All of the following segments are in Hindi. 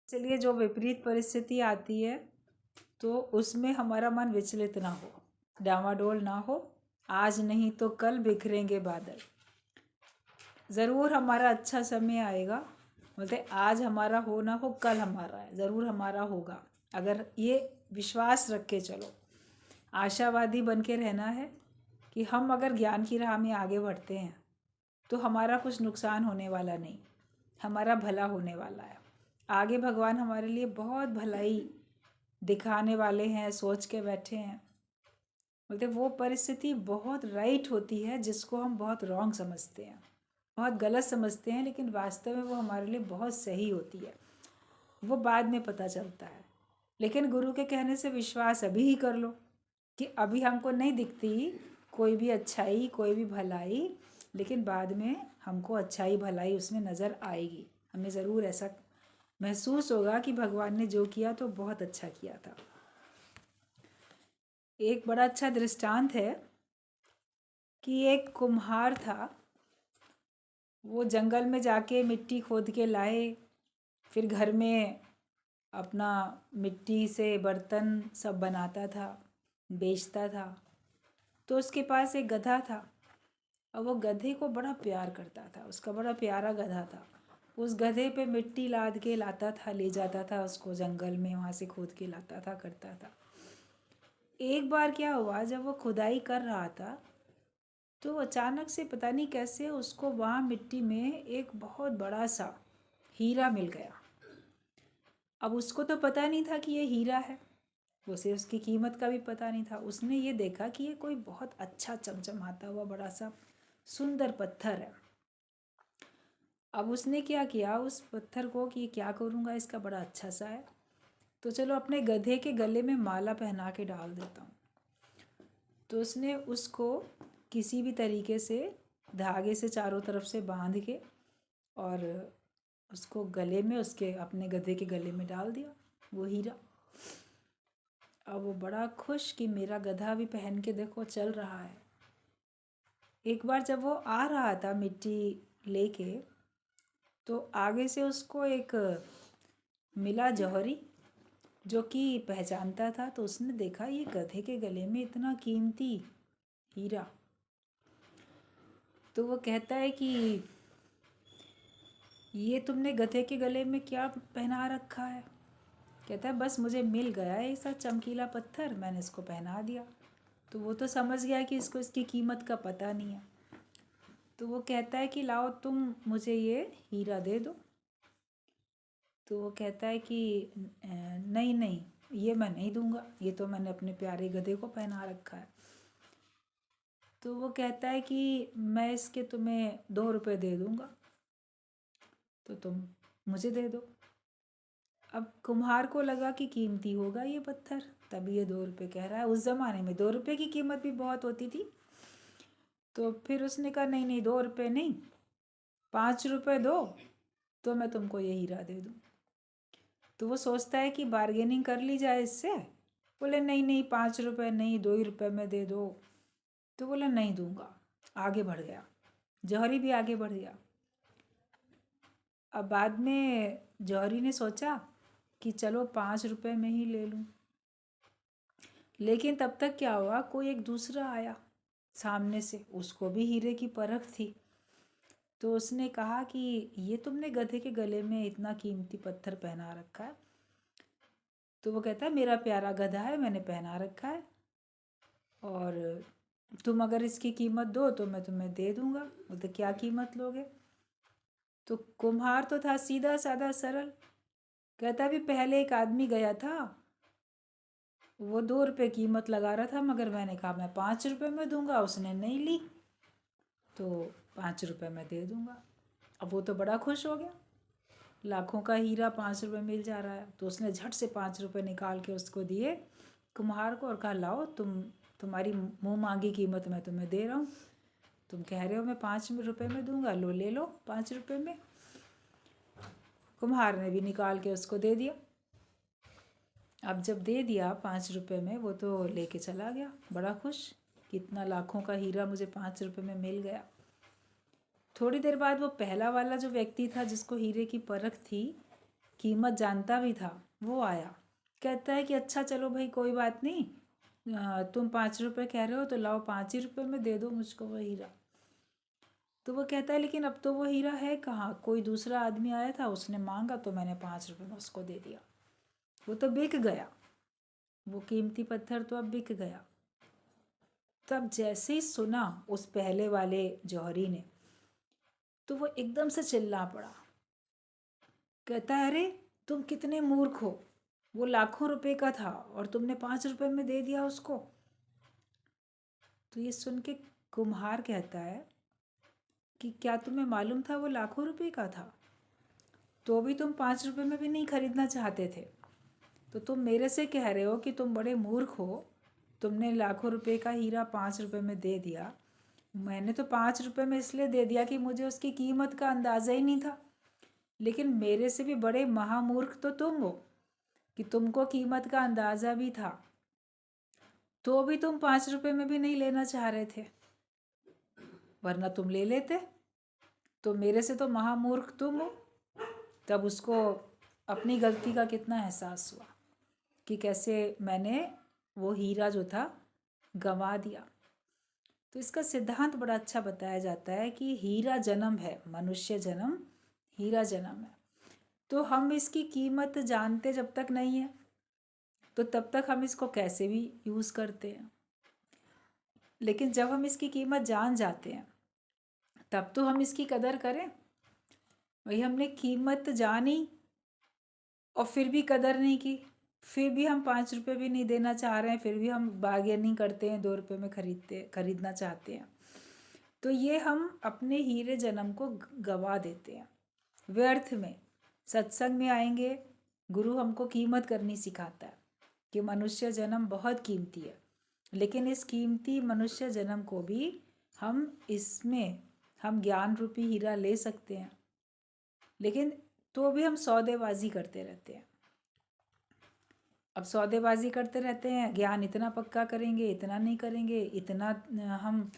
चलिए, जो विपरीत परिस्थिति आती है तो उसमें हमारा मन विचलित ना हो, डामाडोल ना हो। आज नहीं तो कल बिखरेंगे बादल। ज़रूर हमारा अच्छा समय आएगा। बोलते आज हमारा हो ना हो, कल हमारा है, ज़रूर हमारा होगा। अगर ये विश्वास रख के चलो, आशावादी बन के रहना है कि हम अगर ज्ञान की राह में आगे बढ़ते हैं तो हमारा कुछ नुकसान होने वाला नहीं, हमारा भला होने वाला है। आगे भगवान हमारे लिए बहुत भलाई दिखाने वाले हैं, सोच के बैठे हैं। बोलते वो परिस्थिति बहुत राइट होती है जिसको हम बहुत रॉन्ग समझते हैं, बहुत गलत समझते हैं, लेकिन वास्तव में वो हमारे लिए बहुत सही होती है। वो बाद में पता चलता है। लेकिन गुरु के कहने से विश्वास अभी ही कर लो कि अभी हमको नहीं दिखती कोई भी अच्छाई, कोई भी भलाई, लेकिन बाद में हमको अच्छाई भलाई उसमें नज़र आएगी। हमें ज़रूर ऐसा महसूस होगा कि भगवान ने जो किया तो बहुत अच्छा किया था। एक बड़ा अच्छा दृष्टांत है कि एक कुम्हार था। वो जंगल में जाके मिट्टी खोद के लाए, फिर घर में अपना मिट्टी से बर्तन सब बनाता था, बेचता था। तो उसके पास एक गधा था और वो गधे को बड़ा प्यार करता था। उसका बड़ा प्यारा गधा था। उस गधे पे मिट्टी लाद के लाता था, ले जाता था उसको जंगल में, वहाँ से खोद के लाता था, करता था। एक बार क्या हुआ, जब वो खुदाई कर रहा था तो अचानक से पता नहीं कैसे उसको वहाँ मिट्टी में एक बहुत बड़ा सा हीरा मिल गया। अब उसको तो पता नहीं था कि ये हीरा है, उसे उसकी कीमत का भी पता नहीं था। उसने ये देखा कि ये कोई बहुत अच्छा चमचमाता हुआ बड़ा सा सुंदर पत्थर है। अब उसने क्या किया उस पत्थर को कि क्या करूँगा, इसका बड़ा अच्छा सा है, तो चलो अपने गधे के गले में माला पहना के डाल देता हूँ। तो उसने उसको किसी भी तरीके से धागे से चारों तरफ से बांध के और उसको गले में, उसके अपने गधे के गले में डाल दिया वो हीरा। अब वो बड़ा खुश कि मेरा गधा भी पहन के देखो चल रहा है। एक बार जब वो आ रहा था मिट्टी लेके, तो आगे से उसको एक मिला जौहरी जो कि पहचानता था। तो उसने देखा ये गधे के गले में इतना कीमती हीरा। तो वो कहता है कि ये तुमने गधे के गले में क्या पहना रखा है? कहता है बस मुझे मिल गया है ऐसा चमकीला पत्थर, मैंने इसको पहना दिया। तो वो तो समझ गया कि इसको इसकी कीमत का पता नहीं है। तो वो कहता है कि लाओ तुम मुझे ये हीरा दे दो। तो वो कहता है कि नहीं नहीं, ये मैं नहीं दूंगा, ये तो मैंने अपने प्यारे गधे को पहना रखा है। तो वो कहता है कि मैं इसके तुम्हें 2 रुपये दे दूंगा, तो तुम मुझे दे दो। अब कुम्हार को लगा कि कीमती होगा ये पत्थर, तभी ये 2 रुपये कह रहा है। उस ज़माने में 2 रुपये की कीमत भी बहुत होती थी। तो फिर उसने कहा नहीं नहीं, 2 रुपये नहीं, 5 रुपये दो तो मैं तुमको ये हीरा दे दूँ। तो वो सोचता है कि बार्गेनिंग कर ली जाए इससे। बोले नहीं नहीं, 5 रुपये नहीं, 2 ही रुपये में दे दो। तो बोला नहीं दूंगा, आगे बढ़ गया। जौहरी भी आगे बढ़ गया। अब बाद में जौहरी ने सोचा कि चलो 5 रुपये में ही ले लूँ। लेकिन तब तक क्या हुआ, कोई एक दूसरा आया सामने से, उसको भी हीरे की परख थी। तो उसने कहा कि ये तुमने गधे के गले में इतना कीमती पत्थर पहना रखा है? तो वो कहता है मेरा प्यारा गधा है, मैंने पहना रखा है, और तुम अगर इसकी कीमत दो तो मैं तुम्हें दे दूंगा। बोलते क्या कीमत लोगे? तो कुम्हार तो था सीधा साधा सरल। कहता भी पहले एक आदमी गया था, वो 2 रुपये कीमत लगा रहा था, मगर मैंने कहा मैं 5 रुपये में दूंगा, उसने नहीं ली, तो 5 रुपये में दे दूंगा। अब वो तो बड़ा खुश हो गया, लाखों का हीरा 5 रुपये मिल जा रहा है। तो उसने झट से 5 रुपये निकाल के उसको दिए कुम्हार को और कहा लाओ तुम्हारी मुँह मांगी कीमत मैं तुम्हें दे रहा हूँ। तुम कह रहे हो मैं 5 रुपये में दूंगा, लो ले लो 5 रुपये में। कुम्हार ने भी निकाल के उसको दे दिया। अब जब दे दिया 5 रुपये में, वो तो लेके चला गया बड़ा खुश, कितना लाखों का हीरा मुझे 5 रुपये में मिल गया। थोड़ी देर बाद वो पहला वाला जो व्यक्ति था जिसको हीरे की परख थी, कीमत जानता भी था, वो आया। कहता है कि अच्छा चलो भाई कोई बात नहीं, तुम 5 रुपये कह रहे हो तो लाओ 5 ही रुपये में दे दो मुझको वो हीरा। तो वो कहता है लेकिन अब तो वो हीरा है कहाँ, कोई दूसरा आदमी आया था, उसने मांगा तो मैंने 5 रुपये में उसको दे दिया। वो तो बिक गया, वो कीमती पत्थर तो अब बिक गया। तब जैसे ही सुना उस पहले वाले जौहरी ने, तो वो एकदम से चिल्ला पड़ा। कहता है अरे तुम कितने मूर्ख हो, वो लाखों रुपए का था और तुमने 5 रुपये में दे दिया उसको। तो ये सुन के कुम्हार कहता है कि क्या तुम्हें मालूम था वो लाखों रुपए का था, तो भी तुम 5 रुपये में भी नहीं खरीदना चाहते थे। तो तुम मेरे से कह रहे हो कि तुम बड़े मूर्ख हो, तुमने लाखों रुपए का हीरा 5 रुपये में दे दिया। मैंने तो 5 रुपये में इसलिए दे दिया कि मुझे उसकी कीमत का अंदाज़ा ही नहीं था। लेकिन मेरे से भी बड़े महामूर्ख तो तुम हो कि तुमको कीमत का अंदाज़ा भी था, तो भी तुम 5 रुपये में भी नहीं लेना चाह रहे थे, वरना तुम ले लेते। तो मेरे से तो महामूर्ख तुम हो। तब उसको अपनी गलती का कितना एहसास हुआ कि कैसे मैंने वो हीरा जो था गंवा दिया। तो इसका सिद्धांत बड़ा अच्छा बताया जाता है कि हीरा जन्म है, मनुष्य जन्म हीरा जन्म है। तो हम इसकी कीमत जानते जब तक नहीं है, तो तब तक हम इसको कैसे भी यूज़ करते हैं। लेकिन जब हम इसकी कीमत जान जाते हैं तब तो हम इसकी कदर करें। वही हमने कीमत जानी और फिर भी कदर नहीं की, फिर भी हम 5 रुपये भी नहीं देना चाह रहे हैं, फिर भी हम बार्गेनिंग करते हैं, 2 रुपये में खरीदना चाहते हैं। तो ये हम अपने हीरे जन्म को गवा देते हैं व्यर्थ में। सत्संग में आएंगे, गुरु हमको कीमत करनी सिखाता है कि मनुष्य जन्म बहुत कीमती है, लेकिन इस कीमती मनुष्य जन्म को भी हम ज्ञान रूपी हीरा ले सकते हैं, लेकिन तो भी हम सौदेबाजी करते रहते हैं। अब सौदेबाजी करते रहते हैं, ज्ञान इतना पक्का करेंगे, इतना नहीं करेंगे, इतना हम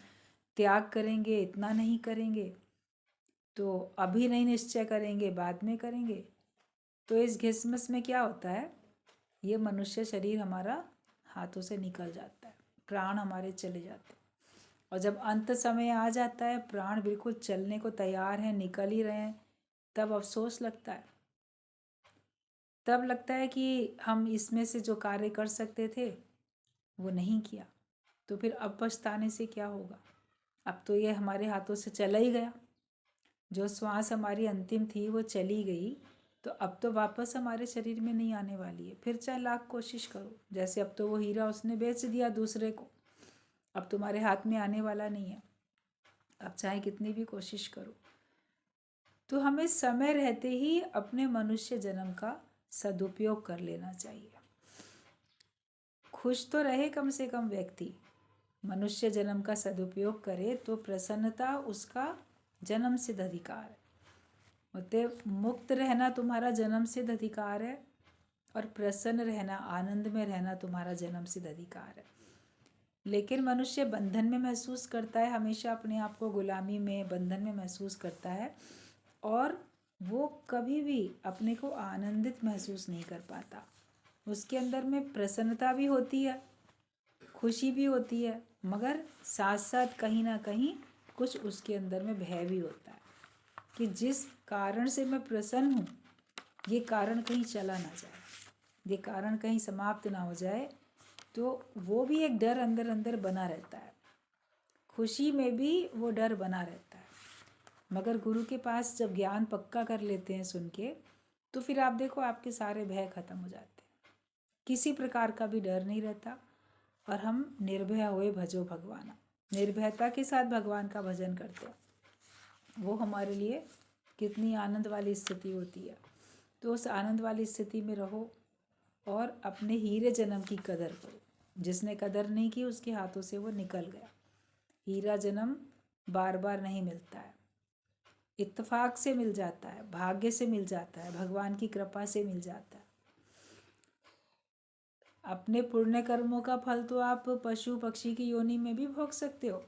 त्याग करेंगे, इतना नहीं करेंगे, तो अभी नहीं निश्चय करेंगे, बाद में करेंगे। तो इस घिसमस में क्या होता है, ये मनुष्य शरीर हमारा हाथों से निकल जाता है, प्राण हमारे चले जाते हैं। और जब अंत समय आ जाता है, प्राण बिल्कुल चलने को तैयार हैं, निकल ही रहे हैं, तब अफसोस लगता है। तब लगता है कि हम इसमें से जो कार्य कर सकते थे वो नहीं किया, तो फिर अब पछताने से क्या होगा। अब तो ये हमारे हाथों से चला ही गया, जो श्वास हमारी अंतिम थी वो चली गई, तो अब तो वापस हमारे शरीर में नहीं आने वाली है। फिर चाहे लाख कोशिश करो, जैसे अब तो वो हीरा उसने बेच दिया दूसरे को, अब तुम्हारे हाथ में आने वाला नहीं है, अब चाहे कितनी भी कोशिश करो। तो हमें समय रहते ही अपने मनुष्य जन्म का सदुपयोग कर लेना चाहिए। खुश तो रहे कम से कम व्यक्ति, मनुष्य जन्म का सदुपयोग करे तो प्रसन्नता उसका जन्म सिद्ध अधिकार है। मतलब मुक्त रहना तुम्हारा जन्म सिद्ध अधिकार है, और प्रसन्न रहना, आनंद में रहना तुम्हारा जन्म सिद्ध अधिकार है। लेकिन मनुष्य बंधन में महसूस करता है, हमेशा अपने आप को गुलामी में, बंधन में महसूस करता है, और वो कभी भी अपने को आनंदित महसूस नहीं कर पाता। उसके अंदर में प्रसन्नता भी होती है, खुशी भी होती है, मगर साथ साथ कहीं ना कहीं कुछ उसके अंदर में भय भी होता है कि जिस कारण से मैं प्रसन्न हूँ, ये कारण कहीं चला ना जाए, ये कारण कहीं समाप्त ना हो जाए। तो वो भी एक डर अंदर अंदर बना रहता है, खुशी में भी वो डर बना रहता है। मगर गुरु के पास जब ज्ञान पक्का कर लेते हैं सुन के, तो फिर आप देखो आपके सारे भय खत्म हो जाते हैं, किसी प्रकार का भी डर नहीं रहता, और हम निर्भय हुए भजो भगवाना, निर्भयता के साथ भगवान का भजन करते हैं। वो हमारे लिए कितनी आनंद वाली स्थिति होती है। तो उस आनंद वाली स्थिति में रहो और अपने हीरे जन्म की कदर करो। जिसने कदर नहीं की उसके हाथों से वो निकल गया। हीरा जन्म बार बार नहीं मिलता है, इत्तेफाक से मिल जाता है, भाग्य से मिल जाता है, भगवान की कृपा से मिल जाता है। अपने पुण्य कर्मों का फल तो आप पशु पक्षी की योनि में भी भोग सकते हो।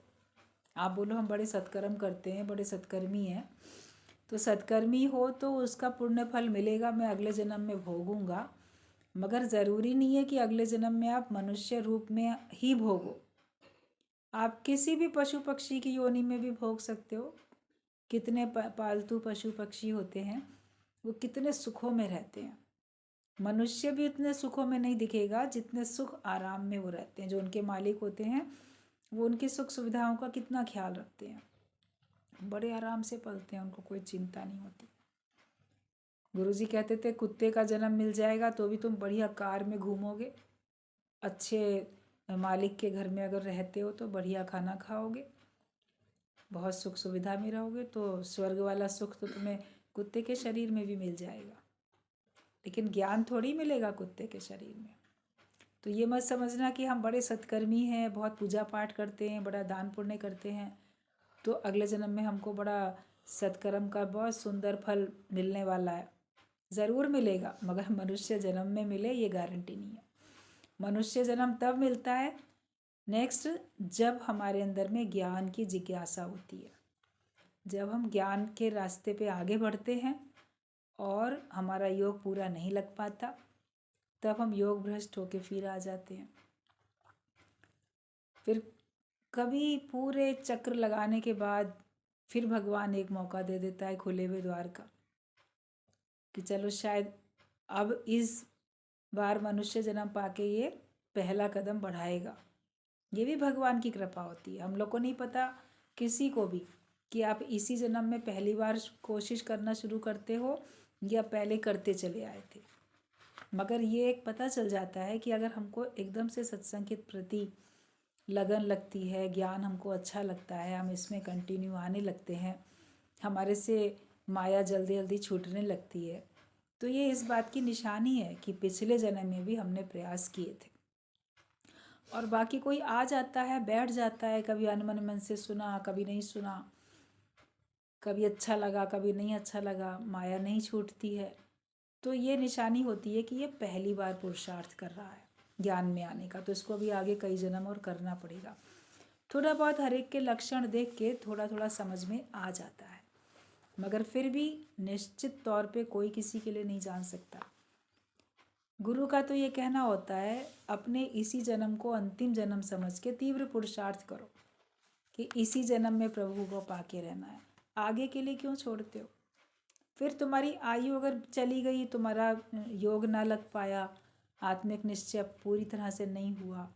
आप बोलो हम बड़े सत्कर्म करते हैं, बड़े सत्कर्मी हैं, तो सत्कर्मी हो तो उसका पुण्य फल मिलेगा, मैं अगले जन्म में भोगूंगा, मगर ज़रूरी नहीं है कि अगले जन्म में आप मनुष्य रूप में ही भोगो। आप किसी भी पशु पक्षी की योनि में भी भोग सकते हो। कितने पालतू पशु पक्षी होते हैं, वो कितने सुखों में रहते हैं। मनुष्य भी इतने सुखों में नहीं दिखेगा जितने सुख आराम में वो रहते हैं। जो उनके मालिक होते हैं वो उनकी सुख सुविधाओं का कितना ख्याल रखते हैं, बड़े आराम से पलते हैं, उनको कोई चिंता नहीं होती। गुरुजी कहते थे कुत्ते का जन्म मिल जाएगा तो भी तुम बढ़िया कार में घूमोगे, अच्छे मालिक के घर में अगर रहते हो तो बढ़िया खाना खाओगे, बहुत सुख सुविधा में रहोगे, तो स्वर्ग वाला सुख तो तुम्हें कुत्ते के शरीर में भी मिल जाएगा, लेकिन ज्ञान थोड़ी मिलेगा कुत्ते के शरीर में। तो ये मत समझना कि हम बड़े सत्कर्मी हैं, बहुत पूजा पाठ करते हैं, बड़ा दान पुण्य करते हैं, तो अगले जन्म में हमको बड़ा सत्कर्म का बहुत सुंदर फल मिलने वाला है। ज़रूर मिलेगा, मगर मनुष्य जन्म में मिले ये गारंटी नहीं है। मनुष्य जन्म तब मिलता है नेक्स्ट जब हमारे अंदर में ज्ञान की जिज्ञासा होती है, जब हम ज्ञान के रास्ते पे आगे बढ़ते हैं और हमारा योग पूरा नहीं लग पाता, तब हम योग भ्रष्ट होके फिर आ जाते हैं। फिर कभी पूरे चक्र लगाने के बाद फिर भगवान एक मौका दे देता है खुले हुए द्वार का, कि चलो शायद अब इस बार मनुष्य जन्म पाके ये पहला कदम बढ़ाएगा। ये भी भगवान की कृपा होती है। हम लोग को नहीं पता किसी को भी कि आप इसी जन्म में पहली बार कोशिश करना शुरू करते हो या पहले करते चले आए थे, मगर ये एक पता चल जाता है कि अगर हमको एकदम से सत्संग के प्रति लगन लगती है, ज्ञान हमको अच्छा लगता है, हम इसमें कंटिन्यू आने लगते हैं, हमारे से माया जल्दी जल्दी छूटने लगती है, तो ये इस बात की निशानी है कि पिछले जन्म में भी हमने प्रयास किए थे। और बाकी कोई आ जाता है, बैठ जाता है, कभी अनमन मन से सुना, कभी नहीं सुना, कभी अच्छा लगा, कभी नहीं अच्छा लगा, माया नहीं छूटती है, तो ये निशानी होती है कि ये पहली बार पुरुषार्थ कर रहा है ज्ञान में आने का, तो इसको भी आगे कई जन्म और करना पड़ेगा। थोड़ा बहुत हर एक के लक्षण देख के थोड़ा थोड़ा समझ में आ जाता है, मगर फिर भी निश्चित तौर पे कोई किसी के लिए नहीं जान सकता। गुरु का तो ये कहना होता है अपने इसी जन्म को अंतिम जन्म समझ के तीव्र पुरुषार्थ करो कि इसी जन्म में प्रभु को पाके रहना है, आगे के लिए क्यों छोड़ते हो। फिर तुम्हारी आयु अगर चली गई, तुम्हारा योग ना लग पाया, आत्मिक निश्चय पूरी तरह से नहीं हुआ,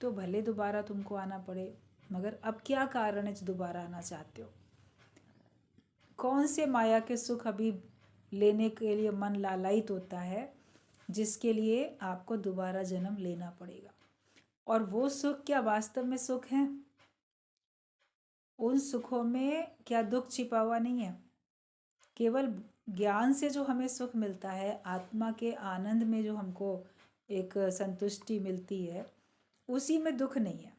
तो भले दोबारा तुमको आना पड़े, मगर अब क्या कारण है जो दोबारा आना चाहते हो। कौन से माया के सुख अभी लेने के लिए मन लालायित होता है जिसके लिए आपको दोबारा जन्म लेना पड़ेगा। और वो सुख क्या वास्तव में सुख है? उन सुखों में क्या दुख छिपा हुआ नहीं है? केवल ज्ञान से जो हमें सुख मिलता है, आत्मा के आनंद में जो हमको एक संतुष्टि मिलती है, उसी में दुख नहीं है।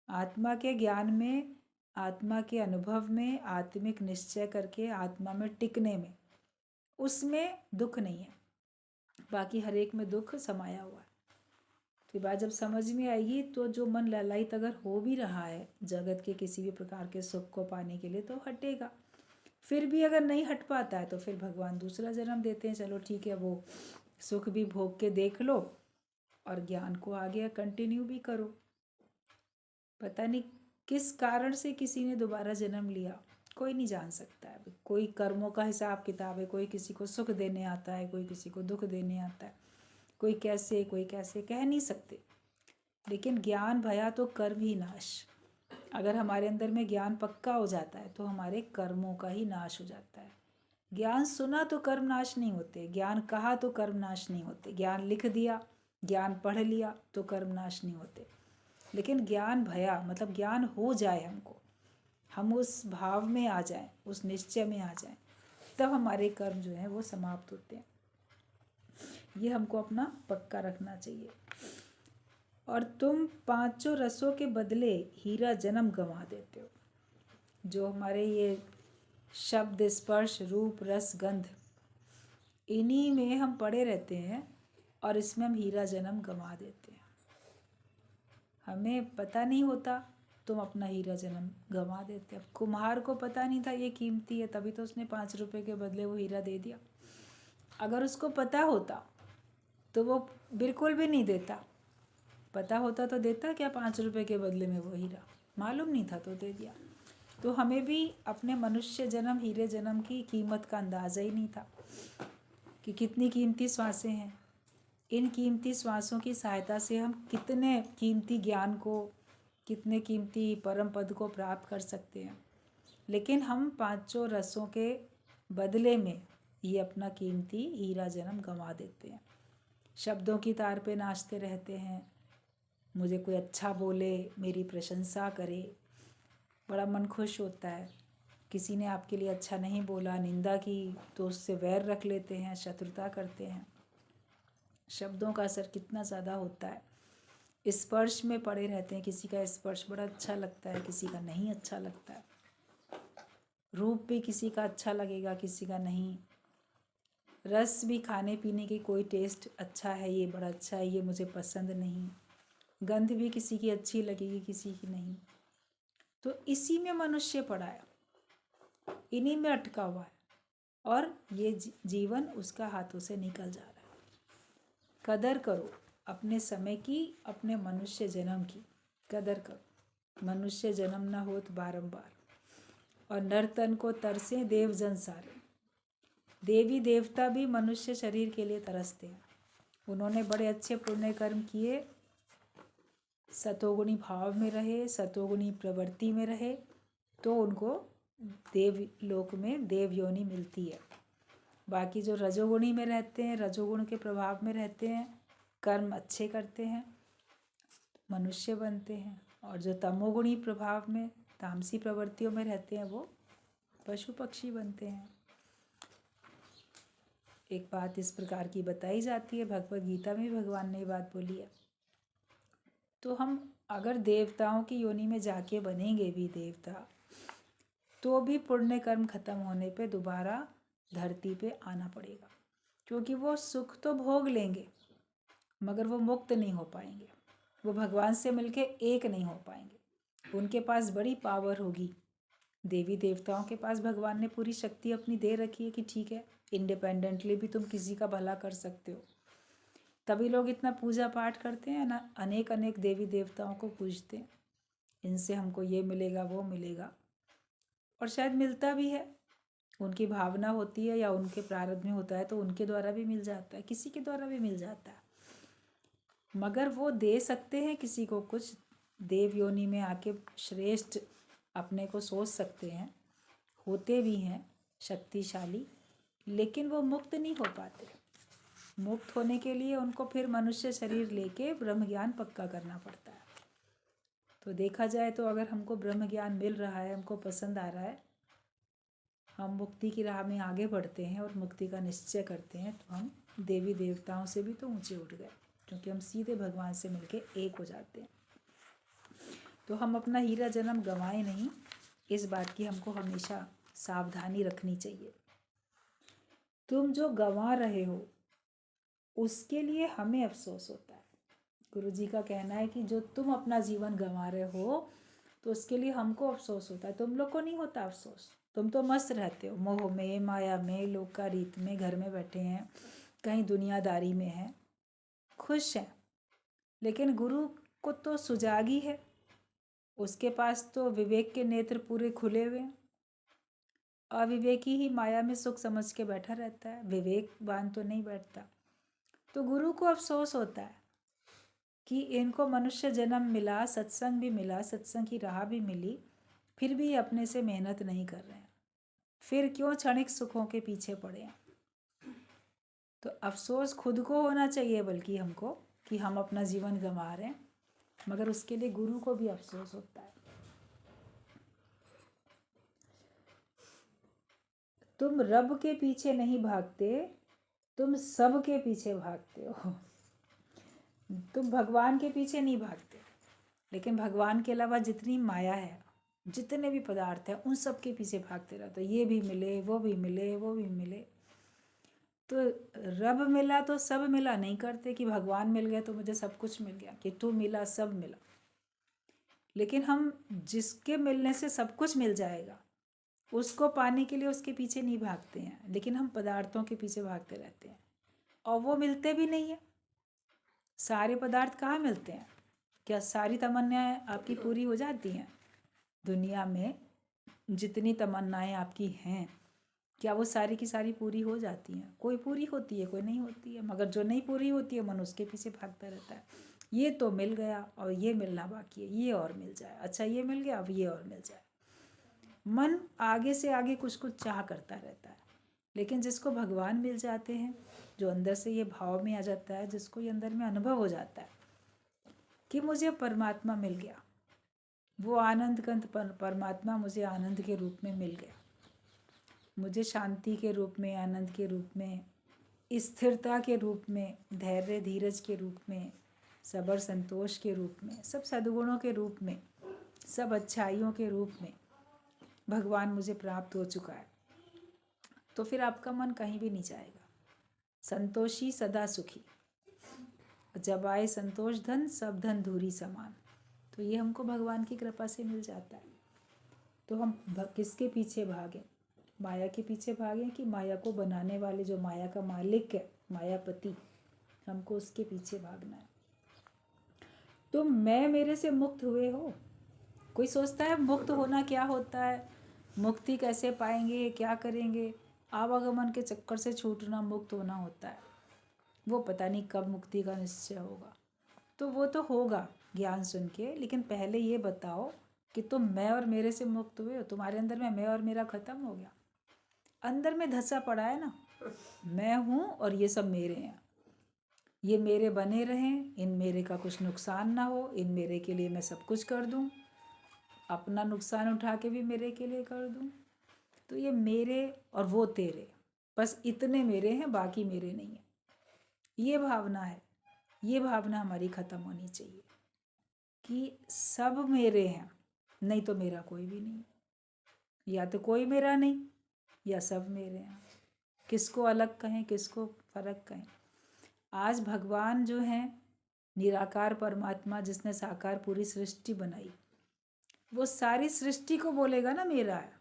आत्मा के ज्ञान में, आत्मा के अनुभव में, आत्मिक निश्चय करके आत्मा में टिकने में, उसमें दुख नहीं है। बाकी हर एक में दुख समाया हुआ है। तो बात जब समझ में आएगी तो जो मन ललायित अगर हो भी रहा है जगत के किसी भी प्रकार के सुख को पाने के लिए, तो हटेगा। फिर भी अगर नहीं हट पाता है तो फिर भगवान दूसरा जन्म देते हैं, चलो ठीक है, वो सुख भी भोग के देख लो और ज्ञान को आगे कंटिन्यू भी करो। पता नहीं किस कारण से किसी ने दोबारा जन्म लिया, कोई नहीं जान सकता है। कोई कर्मों का हिसाब किताब है, कोई किसी को सुख देने आता है, कोई किसी को दुख देने आता है, कोई कैसे कह नहीं सकते। लेकिन ज्ञान भया तो कर्म ही नाश। अगर हमारे अंदर में ज्ञान पक्का हो जाता है तो हमारे कर्मों का ही नाश हो जाता है। ज्ञान सुना तो कर्म नाश नहीं होते, ज्ञान कहा तो कर्म नाश नहीं होते, ज्ञान लिख दिया, ज्ञान पढ़ लिया तो कर्म नाश नहीं होते। लेकिन ज्ञान भया मतलब ज्ञान हो जाए हमको, हम उस भाव में आ जाएं, उस निश्चय में आ जाएं, तब हमारे कर्म जो हैं वो समाप्त होते हैं। ये हमको अपना पक्का रखना चाहिए। और तुम पांचों रसों के बदले हीरा जन्म गंवा देते हो। जो हमारे ये शब्द, स्पर्श, रूप, रस, गंध, इन्हीं में हम पड़े रहते हैं और इसमें हम हीरा जन्म गंवा देते हैं। हमें पता नहीं होता तुम अपना हीरा जन्म गंवा देते। अब कुम्हार को पता नहीं था ये कीमती है, तभी तो उसने 5 रुपये के बदले वो हीरा दे दिया। अगर उसको पता होता तो वो बिल्कुल भी नहीं देता। पता होता तो देता क्या 5 रुपये के बदले में वो हीरा? मालूम नहीं था तो दे दिया। तो हमें भी अपने मनुष्य जन्म हीरे जन्म की कीमत का अंदाज़ा ही नहीं था कि कितनी कीमती श्वासें हैं। इन कीमती श्वासों की सहायता से हम कितने कीमती ज्ञान को, कितने कीमती परम पद को प्राप्त कर सकते हैं। लेकिन हम 5 रसों के बदले में ये अपना कीमती हीरा जन्म गंवा देते हैं। शब्दों की तार पे नाचते रहते हैं। मुझे कोई अच्छा बोले, मेरी प्रशंसा करे, बड़ा मन खुश होता है। किसी ने आपके लिए अच्छा नहीं बोला, निंदा की, तो उससे वैर रख लेते हैं, शत्रुता करते हैं। शब्दों का असर कितना ज़्यादा होता है। स्पर्श में पड़े रहते हैं। किसी का स्पर्श बड़ा अच्छा लगता है, किसी का नहीं अच्छा लगता है। रूप भी किसी का अच्छा लगेगा, किसी का नहीं। रस भी, खाने पीने की कोई टेस्ट अच्छा है, ये बड़ा अच्छा है, ये मुझे पसंद नहीं। गंध भी किसी की अच्छी लगेगी, किसी की नहीं। तो इसी में मनुष्य पड़ा है, इन्हीं में अटका हुआ है, और ये जीवन उसका हाथों से निकल जा रहा है। कदर करो अपने समय की, अपने मनुष्य जन्म की कदर करो। मनुष्य जन्म न होत बारंबार, और नरतन को तरसे देव जन सारे। देवी देवता भी मनुष्य शरीर के लिए तरसते हैं। उन्होंने बड़े अच्छे पुण्य कर्म किए, सतोगुणी भाव में रहे, सतोगुणी प्रवृत्ति में रहे, तो उनको देव लोक में देव योनि मिलती है। बाकी जो रजोगुणी में रहते हैं, रजोगुण के प्रभाव में रहते हैं, कर्म अच्छे करते हैं, मनुष्य बनते हैं। और जो तमोगुणी प्रभाव में, तामसी प्रवृत्तियों में रहते हैं, वो पशु पक्षी बनते हैं। एक बात इस प्रकार की बताई जाती है, भगवद गीता में भगवान ने ये बात बोली है। तो हम अगर देवताओं की योनि में जाके बनेंगे भी देवता, तो भी पुण्य कर्म खत्म होने पे दोबारा धरती पे आना पड़ेगा, क्योंकि वो सुख तो भोग लेंगे मगर वो मुक्त नहीं हो पाएंगे। वो भगवान से मिलके एक नहीं हो पाएंगे। उनके पास बड़ी पावर होगी। देवी देवताओं के पास भगवान ने पूरी शक्ति अपनी दे रखी है कि ठीक है, इंडिपेंडेंटली भी तुम किसी का भला कर सकते हो। तभी लोग इतना पूजा पाठ करते हैं ना, अनेक अनेक देवी देवताओं को पूजते हैं, इनसे हमको ये मिलेगा, वो मिलेगा, और शायद मिलता भी है। उनकी भावना होती है या उनके प्रारब्ध में होता है, तो उनके द्वारा भी मिल जाता है, किसी के द्वारा भी मिल जाता है। मगर वो दे सकते हैं किसी को कुछ, देव योनि में आके श्रेष्ठ अपने को सोच सकते हैं, होते भी हैं शक्तिशाली, लेकिन वो मुक्त नहीं हो पाते। मुक्त होने के लिए उनको फिर मनुष्य शरीर लेके ब्रह्म ज्ञान पक्का करना पड़ता है। तो देखा जाए तो अगर हमको ब्रह्म ज्ञान मिल रहा है, हमको पसंद आ रहा है, हम मुक्ति की राह में आगे बढ़ते हैं और मुक्ति का निश्चय करते हैं, तो हम देवी देवताओं से भी तो ऊंचे उठ गए, क्योंकि हम सीधे भगवान से मिलके एक हो जाते हैं। तो हम अपना हीरा जन्म गंवाए नहीं, इस बात की हमको हमेशा सावधानी रखनी चाहिए। तुम जो गंवा रहे हो उसके लिए हमें अफसोस होता है। गुरु जी का कहना है कि जो तुम अपना जीवन गंवा रहे हो तो उसके लिए हमको अफसोस होता है, तुम लोग को नहीं होता अफसोस। तुम तो मस्त रहते हो, मोह में, माया में, लोक का रीत में, घर में बैठे हैं, कहीं दुनियादारी में हैं, खुश हैं। लेकिन गुरु को तो सुजागी है, उसके पास तो विवेक के नेत्र पूरे खुले हुए हैं। अविवेकी ही माया में सुख समझ के बैठा रहता है, विवेकवान तो नहीं बैठता। तो गुरु को अफसोस होता है कि इनको मनुष्य जन्म मिला, सत्संग भी मिला, सत्संग की राह भी मिली, फिर भी ये अपने से मेहनत नहीं कर रहे हैं, फिर क्यों क्षणिक सुखों के पीछे पड़े हैं। तो अफसोस खुद को होना चाहिए, बल्कि हमको, कि हम अपना जीवन गंवा रहे हैं, मगर उसके लिए गुरु को भी अफसोस होता है। तुम रब के पीछे नहीं भागते, तुम सब के पीछे भागते हो। तुम भगवान के पीछे नहीं भागते, लेकिन भगवान के अलावा जितनी माया है, जितने भी पदार्थ हैं, उन सब के पीछे भागते रहते हो। ये भी मिले, वो भी मिले, वो भी मिले। तो रब मिला तो सब मिला नहीं करते कि भगवान मिल गए तो मुझे सब कुछ मिल गया, कि तू मिला सब मिला। लेकिन हम जिसके मिलने से सब कुछ मिल जाएगा उसको पाने के लिए उसके पीछे नहीं भागते हैं, लेकिन हम पदार्थों के पीछे भागते रहते हैं और वो मिलते भी नहीं है। सारे पदार्थ कहाँ मिलते हैं? क्या सारी तमन्नाएं आपकी पूरी हो जाती हैं? दुनिया में जितनी तमन्नाएं आपकी हैं क्या वो सारी की सारी पूरी हो जाती हैं? कोई पूरी होती है, कोई नहीं होती है। मगर जो नहीं पूरी होती है मन उसके पीछे भागता रहता है। ये तो मिल गया और ये मिलना बाकी है, ये और मिल जाए, अच्छा ये मिल गया अब ये और मिल जाए। मन आगे से आगे कुछ कुछ चाह करता रहता है। लेकिन जिसको भगवान मिल जाते हैं, जो अंदर से ये भाव में आ जाता है, जिसको ये अंदर में अनुभव हो जाता है कि मुझे परमात्मा मिल गया, वो आनंद कंत परमात्मा मुझे आनंद के रूप में मिल गया, मुझे शांति के रूप में, आनंद के रूप में, स्थिरता के रूप में, धैर्य धीरज के रूप में, सबर संतोष के रूप में, सब सद्गुणों के रूप में, सब अच्छाइयों के रूप में भगवान मुझे प्राप्त हो चुका है। तो फिर आपका मन कहीं भी नहीं जाएगा। संतोषी सदा सुखी, जब आए संतोष धन सब धन धूरी समान। तो ये हमको भगवान की कृपा से मिल जाता है। तो हम किसके पीछे भागें? माया के पीछे भागें कि माया को बनाने वाले जो माया का मालिक है, मायापति, हमको उसके पीछे भागना है। तो मैं मेरे से मुक्त हुए हो। कोई सोचता है मुक्त होना क्या होता है, मुक्ति कैसे पाएंगे, क्या करेंगे? आवागमन के चक्कर से छूटना मुक्त होना होता है। वो पता नहीं कब मुक्ति का निश्चय होगा। तो वो तो होगा ज्ञान सुन के, लेकिन पहले ये बताओ कि तुम मैं और मेरे से मुक्त हुए हो? तुम्हारे अंदर में मैं और मेरा खत्म हो गया? अंदर में धंसा पड़ा है ना, मैं हूँ और ये सब मेरे हैं, ये मेरे बने रहें, इन मेरे का कुछ नुकसान ना हो, इन मेरे के लिए मैं सब कुछ कर दूँ, अपना नुकसान उठा के भी मेरे के लिए कर दूँ। तो ये मेरे और वो तेरे, बस इतने मेरे हैं, बाकी मेरे नहीं है। ये भावना है, ये भावना हमारी ख़त्म होनी चाहिए कि सब मेरे हैं, नहीं तो मेरा कोई भी नहीं। या तो कोई मेरा नहीं या सब मेरे हैं। किसको अलग कहें, किसको फर्क कहें? आज भगवान जो हैं, निराकार परमात्मा जिसने साकार पूरी सृष्टि बनाई, वो सारी सृष्टि को बोलेगा ना मेरा है।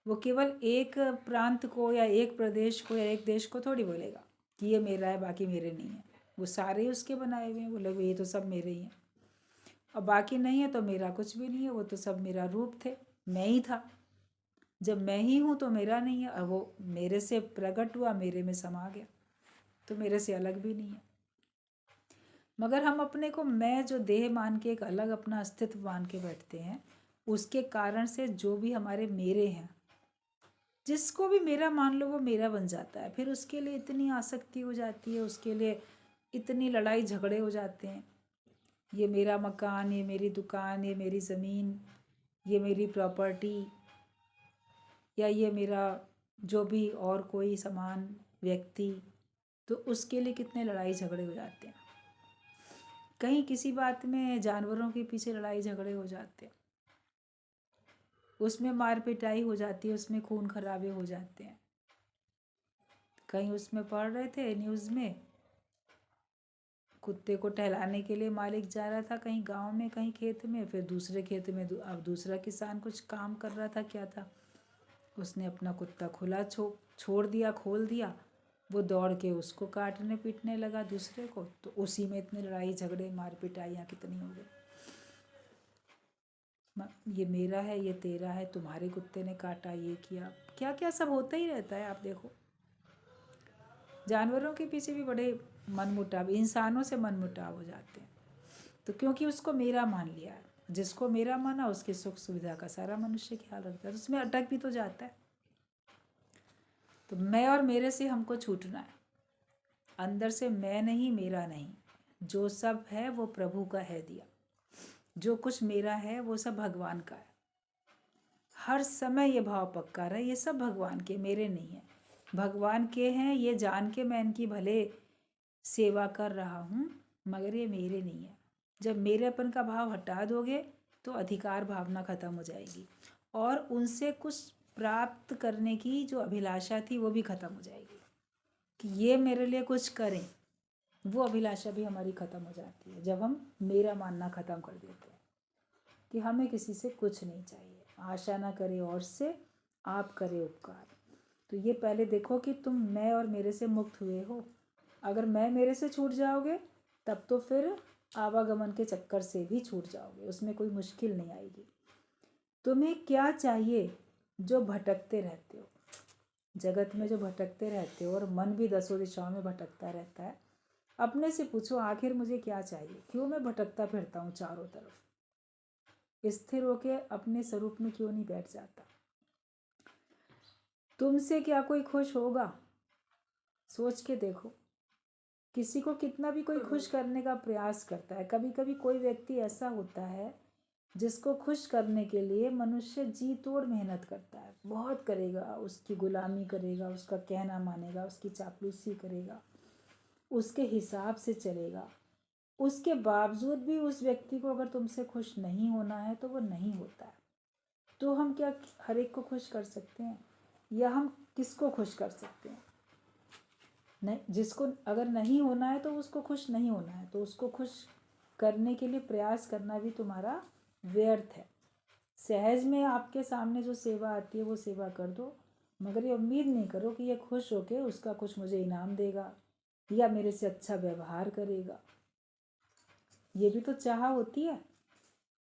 वो केवल एक प्रांत को या एक प्रदेश को या एक देश को थोड़ी बोलेगा कि ये मेरा है बाकी मेरे नहीं है। वो सारे उसके बनाए हुए हैं, बोले ये तो सब मेरे ही हैं और बाकी नहीं है तो मेरा कुछ भी नहीं है। वो तो सब मेरा रूप थे, मैं ही था। जब मैं ही हूँ तो मेरा नहीं है, और वो मेरे से प्रकट हुआ, मेरे में समा गया, तो मेरे से अलग भी नहीं है। मगर हम अपने को मैं जो देह मान के एक अलग अपना अस्तित्व मान के बैठते हैं, उसके कारण से जो भी हमारे मेरे हैं, जिसको भी मेरा मान लो वो मेरा बन जाता है। फिर उसके लिए इतनी आसक्ति हो जाती है, उसके लिए इतनी लड़ाई झगड़े हो जाते हैं। ये मेरा मकान, ये मेरी दुकान, ये मेरी ज़मीन, ये मेरी प्रॉपर्टी, या ये मेरा जो भी और कोई सामान, व्यक्ति, तो उसके लिए कितने लड़ाई झगड़े हो जाते हैं। कहीं किसी बात में जानवरों के पीछे लड़ाई झगड़े हो जाते हैं, उसमें मार पिटाई हो जाती है, उसमें खून खराबे हो जाते हैं। कहीं उसमें पढ़ रहे थे न्यूज़ में, कुत्ते को टहलाने के लिए मालिक जा रहा था कहीं गांव में, कहीं खेत में, फिर दूसरे खेत में अब दूसरा किसान कुछ काम कर रहा था, क्या था, उसने अपना कुत्ता खुला छोड़ दिया, खोल दिया, वो दौड़ के उसको काटने पीटने लगा दूसरे को। तो उसी में इतने लड़ाई झगड़े मार पिटाइयाँ कितनी हो गई। ये मेरा है, ये तेरा है, तुम्हारे कुत्ते ने काटा, ये किया, क्या क्या सब होता ही रहता है। आप देखो जानवरों के पीछे भी बड़े मनमुटाव, इंसानों से मनमुटाव हो जाते हैं। तो क्योंकि उसको मेरा मान लिया है, जिसको मेरा माना उसकी सुख सुविधा का सारा मनुष्य ख्याल रखता है, तो उसमें अटक भी तो जाता है। तो मैं और मेरे से हमको छूटना है। अंदर से मैं नहीं, मेरा नहीं, जो सब है वो प्रभु का है दिया, जो कुछ मेरा है वो सब भगवान का है। हर समय ये भाव पक्का रहे, ये सब भगवान के, मेरे नहीं है, भगवान के हैं। ये जान के मैं इनकी भले सेवा कर रहा हूँ, मगर ये मेरे नहीं है। जब मेरेपन का भाव हटा दोगे तो अधिकार भावना खत्म हो जाएगी, और उनसे कुछ प्राप्त करने की जो अभिलाषा थी वो भी खत्म हो जाएगी कि ये मेरे लिए कुछ करें। वो अभिलाषा भी हमारी खत्म हो जाती है जब हम मेरा मानना खत्म कर देते हैं। कि हमें किसी से कुछ नहीं चाहिए, आशा ना करे और से, आप करे उपकार। तो ये पहले देखो कि तुम मैं और मेरे से मुक्त हुए हो। अगर मैं मेरे से छूट जाओगे तब तो फिर आवागमन के चक्कर से भी छूट जाओगे, उसमें कोई मुश्किल नहीं आएगी। तुम्हें क्या चाहिए जो भटकते रहते हो, जगत में जो भटकते रहते हो, और मन भी दसों दिशाओं में भटकता रहता है। अपने से पूछो आखिर मुझे क्या चाहिए, क्यों मैं भटकता फिरता हूँ चारों तरफ। स्थिर होके अपने स्वरूप में क्यों नहीं बैठ जाता। तुमसे क्या कोई खुश होगा, सोच के देखो। किसी को कितना भी कोई खुश करने का प्रयास करता है, कभी कभी कोई व्यक्ति ऐसा होता है जिसको खुश करने के लिए मनुष्य जी तोड़ मेहनत करता है, बहुत करेगा, उसकी गुलामी करेगा, उसका कहना मानेगा, उसकी चापलूसी करेगा, उसके हिसाब से चलेगा। उसके बावजूद भी उस व्यक्ति को अगर तुमसे खुश नहीं होना है तो वो नहीं होता है। तो हम क्या हर एक को खुश कर सकते हैं, या हम किसको खुश कर सकते हैं? नहीं, जिसको अगर नहीं होना है तो उसको खुश नहीं होना है, तो उसको खुश करने के लिए प्रयास करना भी तुम्हारा व्यर्थ है। सहज में आपके सामने जो सेवा आती है वो सेवा कर दो, मगर ये उम्मीद नहीं करो कि ये खुश होके उसका कुछ मुझे इनाम देगा या मेरे से अच्छा व्यवहार करेगा। ये भी तो चाह होती है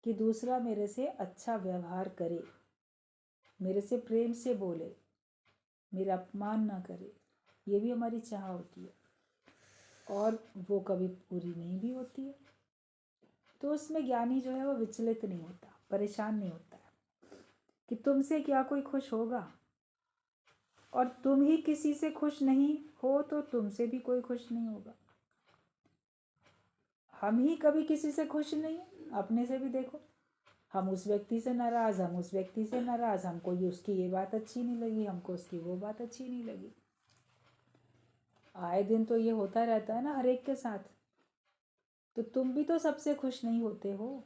कि दूसरा मेरे से अच्छा व्यवहार करे, मेरे से प्रेम से बोले, मेरा अपमान ना करे। ये भी हमारी चाह होती है, और वो कभी पूरी नहीं भी होती है। तो उसमें ज्ञानी जो है वो विचलित नहीं होता, परेशान नहीं होता है कि तुमसे क्या कोई खुश होगा, और तुम ही किसी से खुश नहीं हो तो तुमसे भी कोई खुश नहीं होगा। हम ही कभी किसी से खुश नहीं, अपने से भी देखो। हम उस व्यक्ति से नाराज, हम उस व्यक्ति से नाराज, हमको ये उसकी ये बात अच्छी नहीं लगी, हमको उसकी वो बात अच्छी नहीं लगी। आए दिन तो ये होता रहता है ना हर एक के साथ। तो तुम भी तो सबसे खुश नहीं होते हो,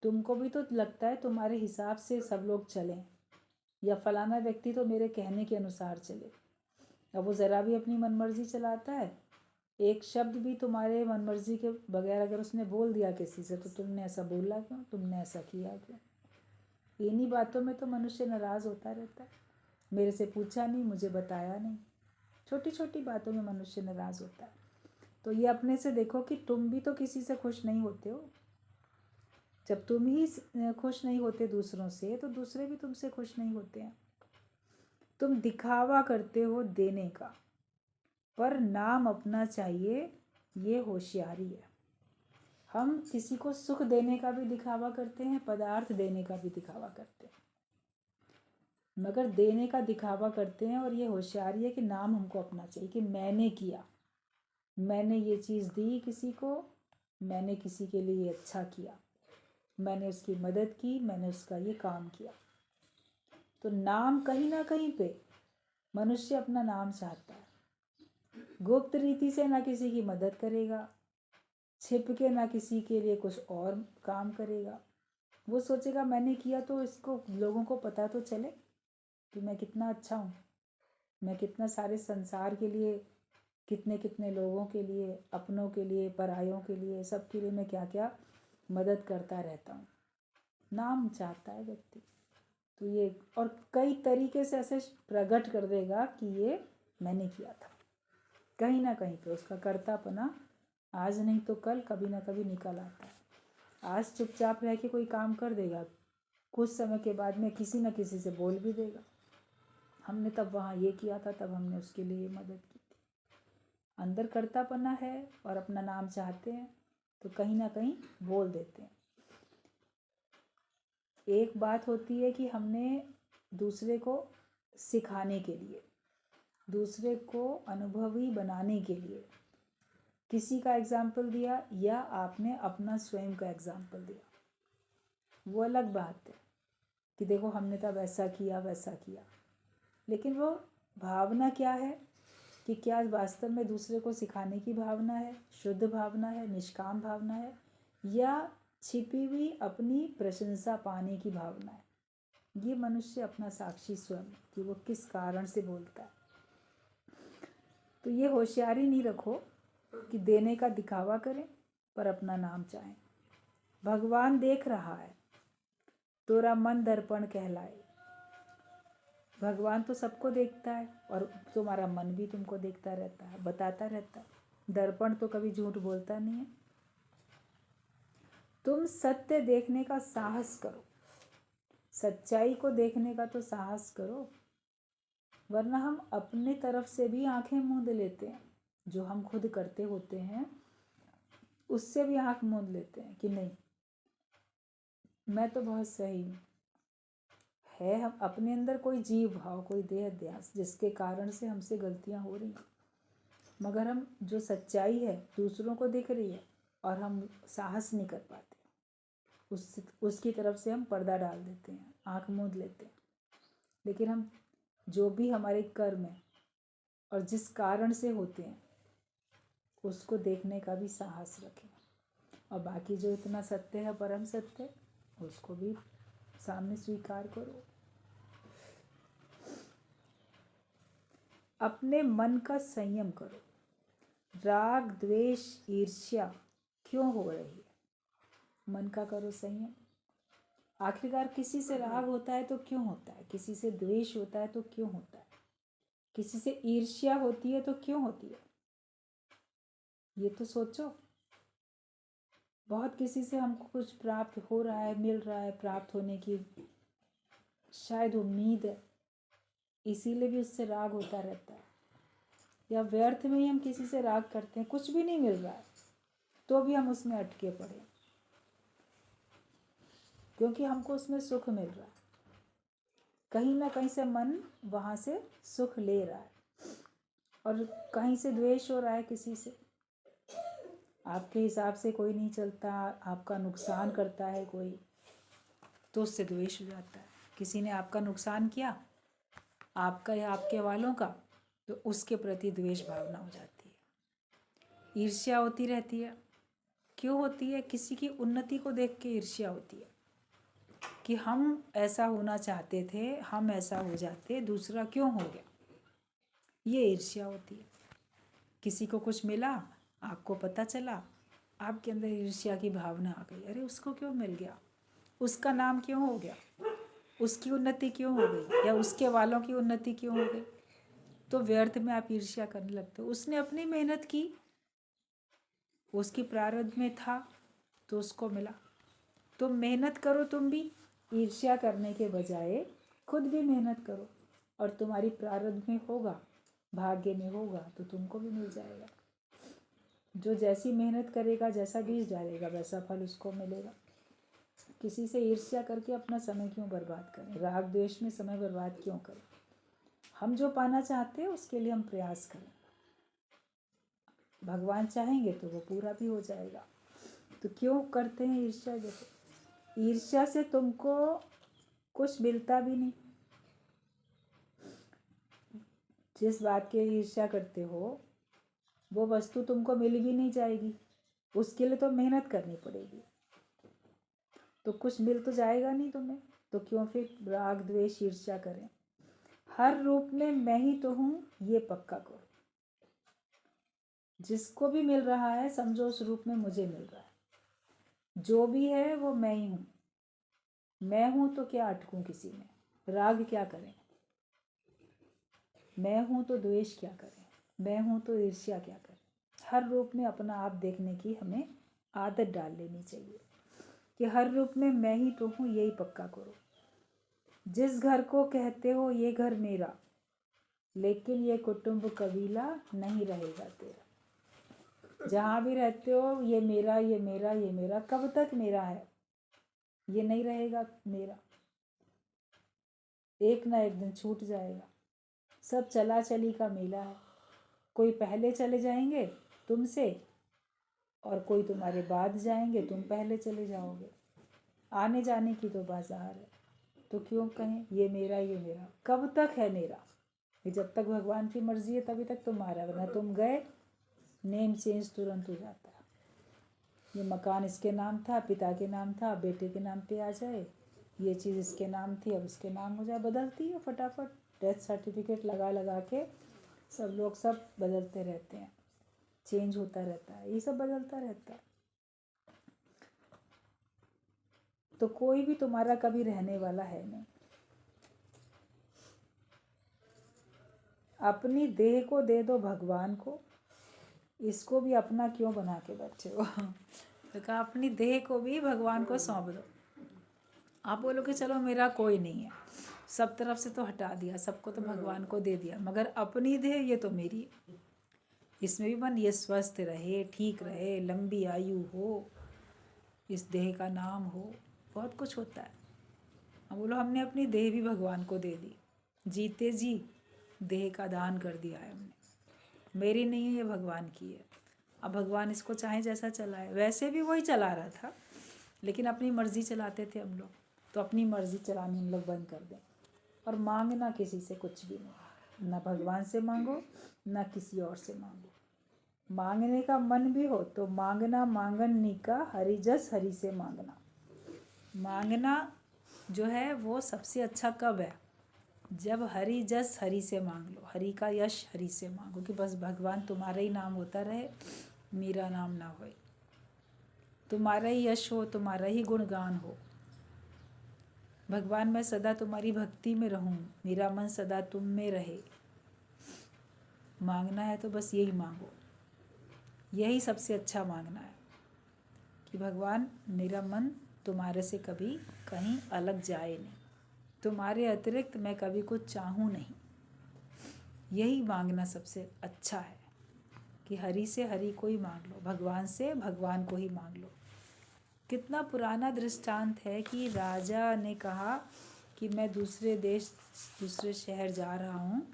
तुमको भी तो लगता है तुम्हारे हिसाब से सब लोग चलें, या फलाना व्यक्ति तो मेरे कहने के अनुसार चले। अब वो ज़रा भी अपनी मनमर्जी चलाता है, एक शब्द भी तुम्हारे मनमर्जी के बगैर अगर उसने बोल दिया किसी से तो तुमने ऐसा बोला क्यों, तुमने ऐसा किया क्यों। इन्हीं बातों में तो मनुष्य नाराज़ होता रहता है, मेरे से पूछा नहीं, मुझे बताया नहीं। छोटी छोटी बातों में मनुष्य नाराज़ होता है। तो ये अपने से देखो कि तुम भी तो किसी से खुश नहीं होते हो। जब तुम ही खुश नहीं होते दूसरों से, तो दूसरे भी तुमसे खुश नहीं होते हैं। तुम दिखावा करते हो देने का, पर नाम अपना चाहिए, ये होशियारी है। हम किसी को सुख देने का भी दिखावा करते हैं, पदार्थ देने का भी दिखावा करते हैं, मगर देने का दिखावा करते हैं। और ये होशियारी है कि नाम हमको अपना चाहिए कि मैंने किया, मैंने ये चीज़ दी किसी को, मैंने किसी के लिए अच्छा किया, मैंने उसकी मदद की, मैंने उसका ये काम किया। तो नाम कहीं ना कहीं पे मनुष्य अपना नाम चाहता है। गुप्त रीति से ना किसी की मदद करेगा, छिप के ना किसी के लिए कुछ और काम करेगा। वो सोचेगा मैंने किया तो इसको लोगों को पता तो चले कि मैं कितना अच्छा हूँ, मैं कितना सारे संसार के लिए, कितने कितने लोगों के लिए, अपनों के लिए, परायों के लिए, सबके लिए मैं क्या क्या मदद करता रहता हूँ। नाम चाहता है व्यक्ति। तो ये और कई तरीके से ऐसे प्रकट कर देगा कि ये मैंने किया था। कहीं ना कहीं पे उसका कर्तापना आज नहीं तो कल कभी ना कभी निकल आता है। आज चुपचाप रह के कोई काम कर देगा, कुछ समय के बाद में किसी न किसी से बोल भी देगा, हमने तब वहाँ ये किया था, तब हमने उसके लिए मदद की थी। अंदर कर्तापना है और अपना नाम चाहते हैं तो कहीं ना कहीं बोल देते हैं। एक बात होती है कि हमने दूसरे को सिखाने के लिए, दूसरे को अनुभवी बनाने के लिए किसी का एग्जाम्पल दिया, या आपने अपना स्वयं का एग्जाम्पल दिया, वो अलग बात है कि देखो हमने तब ऐसा किया वैसा किया। लेकिन वो भावना क्या है कि क्या वास्तव में दूसरे को सिखाने की भावना है, शुद्ध भावना है, निष्काम भावना है, या छिपी हुई अपनी प्रशंसा पाने की भावना है। ये मनुष्य अपना साक्षी स्वयं कि वो किस कारण से बोलता है। तो ये होशियारी नहीं रखो कि देने का दिखावा करें पर अपना नाम चाहें। भगवान देख रहा है तोरा मन दर्पण कहलाए। भगवान तो सबको देखता है और तुम्हारा मन भी तुमको देखता रहता है, बताता रहता है। दर्पण तो कभी झूठ बोलता नहीं है। तुम सत्य देखने का साहस करो, सच्चाई को देखने का तो साहस करो, वरना हम अपने तरफ से भी आंखें मूंद लेते हैं। जो हम खुद करते होते हैं उससे भी आंख मूंद लेते हैं कि नहीं, मैं तो बहुत सही हूँ। है हम अपने अंदर कोई जीव भाव, कोई देह अध्यास जिसके कारण से हमसे गलतियाँ हो रही हैं, मगर हम जो सच्चाई है दूसरों को दिख रही है और हम साहस नहीं कर पाते, उसकी तरफ से हम पर्दा डाल देते हैं, आंख मूंद लेते हैं। लेकिन हम जो भी हमारे कर्म है और जिस कारण से होते हैं उसको देखने का भी साहस रखें, और बाकी जो इतना सत्य है, परम सत्य, उसको भी सामने स्वीकार करो। अपने मन का संयम करो। राग द्वेष ईर्ष्या क्यों हो रही है? मन का करो संयम। आखिरकार किसी से राग होता है तो क्यों होता है? किसी से द्वेष होता है तो क्यों होता है? किसी से ईर्ष्या होती है तो क्यों होती है? ये तो सोचो। बहुत किसी से हमको कुछ प्राप्त हो रहा है, मिल रहा है, प्राप्त होने की शायद उम्मीद है, इसीलिए भी उससे राग होता रहता है। या व्यर्थ में ही हम किसी से राग करते हैं, कुछ भी नहीं मिल रहा है तो भी हम उसमें अटके पड़े, क्योंकि हमको उसमें सुख मिल रहा है। कहीं ना कहीं से मन वहाँ से सुख ले रहा है, और कहीं से द्वेष हो रहा है किसी से। आपके हिसाब से कोई नहीं चलता, आपका नुकसान करता है कोई, तो उससे द्वेष हो जाता है। किसी ने आपका नुकसान किया, आपका या आपके वालों का, तो उसके प्रति द्वेष भावना हो जाती है। ईर्ष्या होती रहती है। क्यों होती है? किसी की उन्नति को देख के ईर्ष्या होती है कि हम ऐसा होना चाहते थे, हम ऐसा हो जाते, दूसरा क्यों हो गया, ये ईर्ष्या होती है। किसी को कुछ मिला, आपको पता चला, आपके अंदर ईर्ष्या की भावना आ गई, अरे उसको क्यों मिल गया, उसका नाम क्यों हो गया, उसकी उन्नति क्यों हो गई, या उसके वालों की उन्नति क्यों हो गई। तो व्यर्थ में आप ईर्ष्या करने लगते हो। उसने अपनी मेहनत की, उसकी प्रारब्ध में था तो उसको मिला। तुम मेहनत करो, तुम भी ईर्ष्या करने के बजाय खुद भी मेहनत करो, और तुम्हारी प्रारब्ध में होगा, भाग्य में होगा, तो तुमको भी मिल जाएगा। जो जैसी मेहनत करेगा, जैसा बीज डालेगा, वैसा फल उसको मिलेगा। किसी से ईर्ष्या करके अपना समय क्यों बर्बाद करें? राग द्वेष में समय बर्बाद क्यों करें? हम जो पाना चाहते हैं उसके लिए हम प्रयास करें, भगवान चाहेंगे तो वो पूरा भी हो जाएगा। तो क्यों करते हैं ईर्ष्या? देखो, ईर्ष्या से तुमको कुछ मिलता भी नहीं। जिस बात की ईर्ष्या करते हो वो वस्तु तुमको मिल भी नहीं जाएगी, उसके लिए तो मेहनत करनी पड़ेगी, तो कुछ मिल तो जाएगा नहीं तुम्हें। तो क्यों फिर राग द्वेष ईर्ष्या करें? हर रूप में मैं ही तो हूँ, ये पक्का करो। जिसको भी मिल रहा है समझो उस रूप में मुझे मिल रहा है। जो भी है वो मैं ही हूँ। मैं हूँ तो क्या अटकूं किसी में? राग क्या करें? मैं हूँ तो द्वेष क्या करें? मैं हूँ तो ईर्ष्या क्या करें? हर रूप में अपना आप देखने की हमें आदत डाल लेनी चाहिए कि हर रूप में मैं ही तो हूँ, यही पक्का करो। जिस घर को कहते हो ये घर मेरा, लेकिन ये कुटुंब कबीला नहीं रहेगा तेरा। जहाँ भी रहते हो ये मेरा, ये मेरा, ये मेरा, कब तक मेरा है? ये नहीं रहेगा मेरा, एक ना एक दिन छूट जाएगा। सब चला चली का मेला है। कोई पहले चले जाएंगे तुमसे, और कोई तुम्हारे बाद जाएंगे, तुम पहले चले जाओगे। आने जाने की तो बाजार है। तो क्यों कहें ये मेरा, ये मेरा? कब तक है मेरा? ये जब तक भगवान की मर्जी है तभी तक तुम्हारा, वरना तुम गए, नेम चेंज तुरंत हो जाता है। ये मकान इसके नाम था, पिता के नाम था, बेटे के नाम पे आ जाए, ये चीज़ इसके नाम थी अब इसके नाम हो जाए। बदलती है फटाफट, डेथ सर्टिफिकेट लगा लगा के सब लोग सब बदलते रहते हैं, चेंज होता रहता है, ये सब बदलता रहता है। तो कोई भी तुम्हारा कभी रहने वाला है नहीं। अपनी देह को दे दो भगवान को, इसको भी अपना क्यों बना के बैठे हो। तो कहा अपनी देह को भी भगवान को सौंप दो। आप बोलोगे चलो मेरा कोई नहीं है, सब तरफ से तो हटा दिया, सबको तो भगवान को दे दिया, मगर अपनी देह ये तो मेरी है, इसमें भी मन ये स्वस्थ रहे, ठीक रहे, लंबी आयु हो, इस देह का नाम हो, बहुत कुछ होता है। अब बोलो हमने अपनी देह भी भगवान को दे दी, जीते जी देह का दान कर दिया है हमने, मेरी नहीं है ये भगवान की है। अब भगवान इसको चाहे जैसा चलाए, वैसे भी वही चला रहा था, लेकिन अपनी मर्जी चलाते थे हम लोग, तो अपनी मर्जी चलानी हम लोग बंद कर दें और मांगना किसी से कुछ भी नहीं, ना भगवान से मांगो ना किसी और से मांगो। मांगने का मन भी हो तो मांगना मांगन का हरि जस हरि से मांगना। मांगना जो है वो सबसे अच्छा कब है, जब हरि जस हरि से मांग लो, हरि का यश हरि से मांगो कि बस भगवान तुम्हारा ही नाम होता रहे, मेरा नाम ना होए, तुम्हारा ही यश हो, तुम्हारा ही गुणगान हो। भगवान मैं सदा तुम्हारी भक्ति में रहूं, मेरा मन सदा तुम में रहे। मांगना है तो बस यही मांगो, यही सबसे अच्छा मांगना है कि भगवान मेरा मन तुम्हारे से कभी कहीं अलग जाए नहीं, तुम्हारे अतिरिक्त मैं कभी कुछ चाहूँ नहीं। यही मांगना सबसे अच्छा है कि हरि से हरि को ही मांग लो, भगवान से भगवान को ही मांग लो। कितना पुराना दृष्टांत है कि राजा ने कहा कि मैं दूसरे देश दूसरे शहर जा रहा हूँ,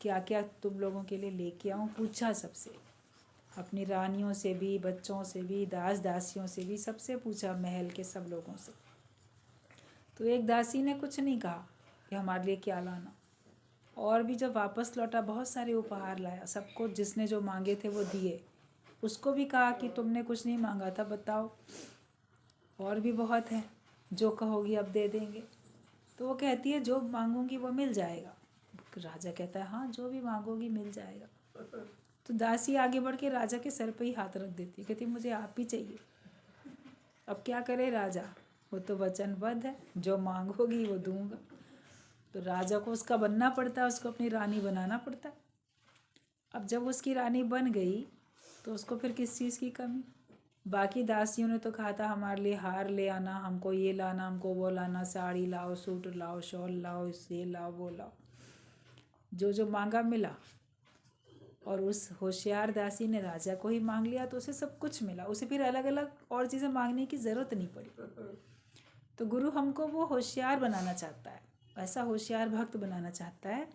क्या क्या तुम लोगों के लिए लेके आऊँ, पूछा सबसे, अपनी रानियों से भी, बच्चों से भी, दास दासियों से भी, सबसे पूछा, महल के सब लोगों से। तो एक दासी ने कुछ नहीं कहा कि हमारे लिए क्या लाना, और भी जब वापस लौटा बहुत सारे उपहार लाया, सबको जिसने जो मांगे थे वो दिए। उसको भी कहा कि तुमने कुछ नहीं मांगा था, बताओ, और भी बहुत है, जो कहोगी अब दे देंगे। तो वो कहती है जो मांगूंगी वो मिल जाएगा। राजा कहता है हाँ जो भी मांगोगी मिल जाएगा। तो दासी आगे बढ़ के राजा के सर पे ही हाथ रख देती है, कहती मुझे आप ही चाहिए। अब क्या करे राजा, वो तो वचनबद्ध है, जो मांगोगी वो दूंगा। तो राजा को उसका बनना पड़ता है, उसको अपनी रानी बनाना पड़ता है। अब जब उसकी रानी बन गई तो उसको फिर किस चीज़ की कमी। बाकी दासियों ने तो कहा था हमारे लिए हार ले आना, हमको ये लाना, हमको वो लाना, साड़ी लाओ, सूट लाओ, शॉल लाओ, ये लाओ, वो लाओ, जो जो मांगा मिला। और उस होशियार दासी ने राजा को ही मांग लिया तो उसे सब कुछ मिला, उसे फिर अलग अलग और चीज़ें मांगने की ज़रूरत नहीं पड़ी। तो गुरु हमको वो होशियार बनाना चाहता है, ऐसा होशियार भक्त बनाना चाहता है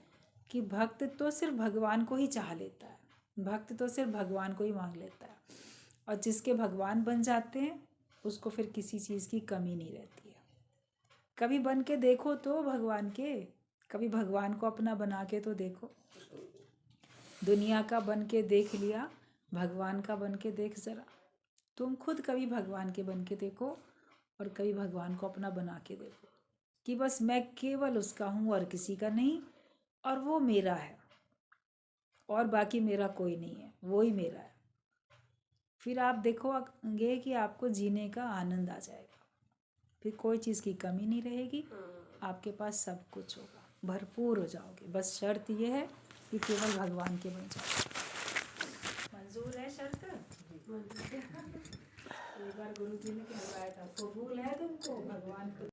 कि भक्त तो सिर्फ भगवान को ही चाह लेता है, भक्त तो सिर्फ भगवान को ही मांग लेता है, और जिसके भगवान बन जाते हैं उसको फिर किसी चीज़ की कमी नहीं रहती है। कभी बन के देखो तो भगवान के, कभी भगवान को अपना बना के तो देखो। दुनिया का बन के देख लिया, भगवान का बन के देख ज़रा। तुम खुद कभी भगवान के बन के देखो और कभी भगवान को अपना बना के देखो कि बस मैं केवल उसका हूँ और किसी का नहीं, और वो मेरा है और बाकी मेरा कोई नहीं है, वो ही मेरा है। फिर आप देखोगे कि आपको जीने का आनंद आ जाएगा, फिर कोई चीज़ की कमी नहीं रहेगी, आपके पास सब कुछ होगा, भरपूर हो जाओगे। बस शर्त ये है कि केवल भगवान के बन जाओ। मंजूर है शर्त? एक बार गुरु जी ने बुलाया था, कबूल है तुमको भगवान को?